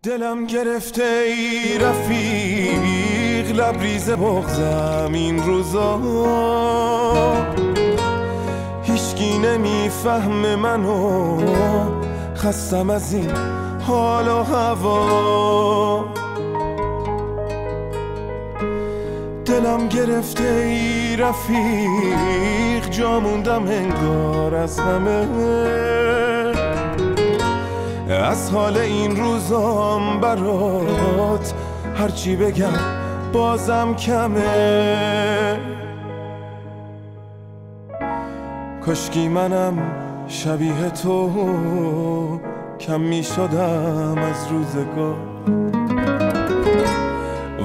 دلم گرفته ای رفیق، لبریز بغضم این روزا، هیچکی نمیفهمه منو، خستم از این حال و هوا. دلم گرفته ای رفیق، جا موندم انگار از همه، از حال این روزام برات هرچی بگم بازم کمه. کاشکی منم شبیه تو کم می شدم از روزگار،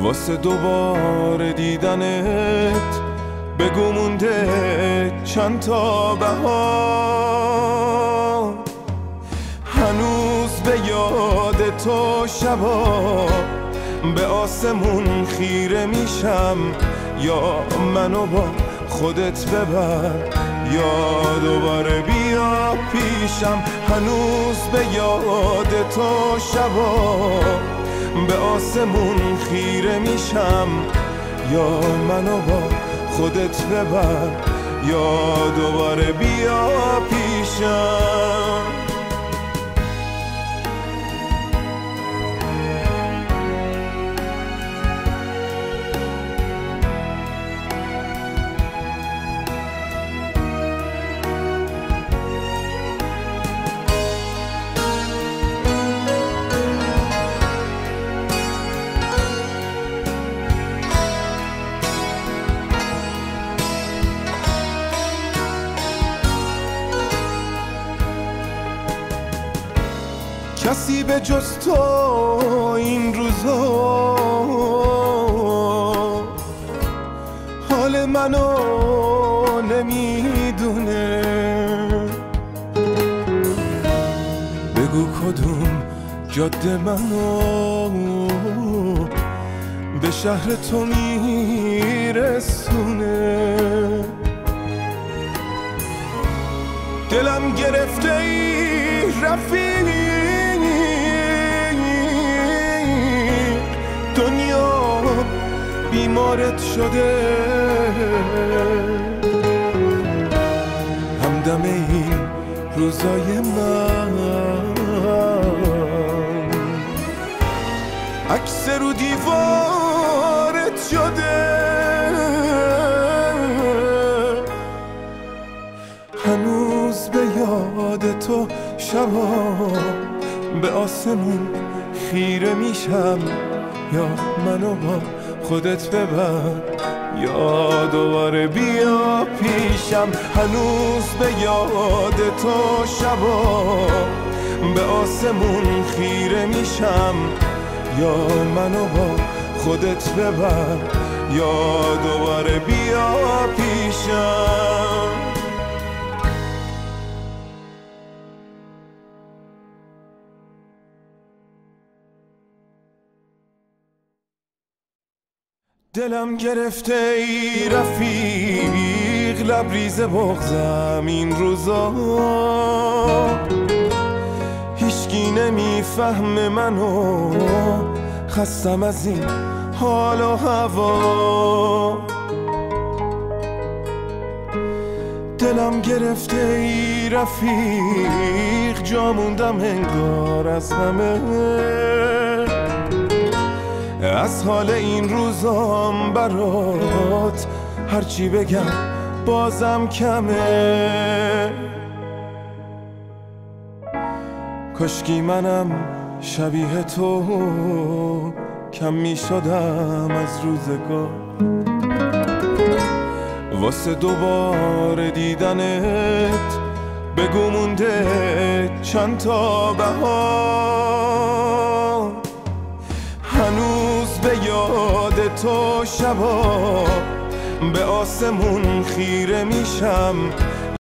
واسه دوباره دیدنت بگو مونده چند تا بهار. هنوز به یاد تو شبا به آسمون خیره میشم، یا منو با خودت ببر یا دوباره بیا پیشم. هنوز به یاد تو شبا به آسمون خیره میشم، یا منو با خودت ببر یا دوباره بیا پیشم. کسی به جز تو این روزا حال منو نمیدونه. بگو کدوم جاده منو به شهر تو میرسونه. دلم گرفته ای رفیق، دنیا بیمارت شده، همدم این روزای من عکس رو دیوارت شده. هنوز به یاد تو شبا به آسمون خیره میشم، یا منو با خودت ببر یا دوباره بیا پیشم. هنوز به یاد تو شبا به آسمون خیره میشم، یا منو با خودت ببر یا دوباره بیا پیشم. دلم گرفته ای رفیق، لبریز بغضم این روزا، هیچکی نمیفهمه منو، خستم از این حال و هوا. دلم گرفته ای رفیق، جا موندم انگار از همه، از حال این روزام برات هرچی بگم بازم کمه. کاشکی منم شبیه تو کم می شدم از روزگار، واسه دوباره دیدنت بگو مونده چند تا بهار. هنوز به یاد تو شبا به آسمون خیره میشم،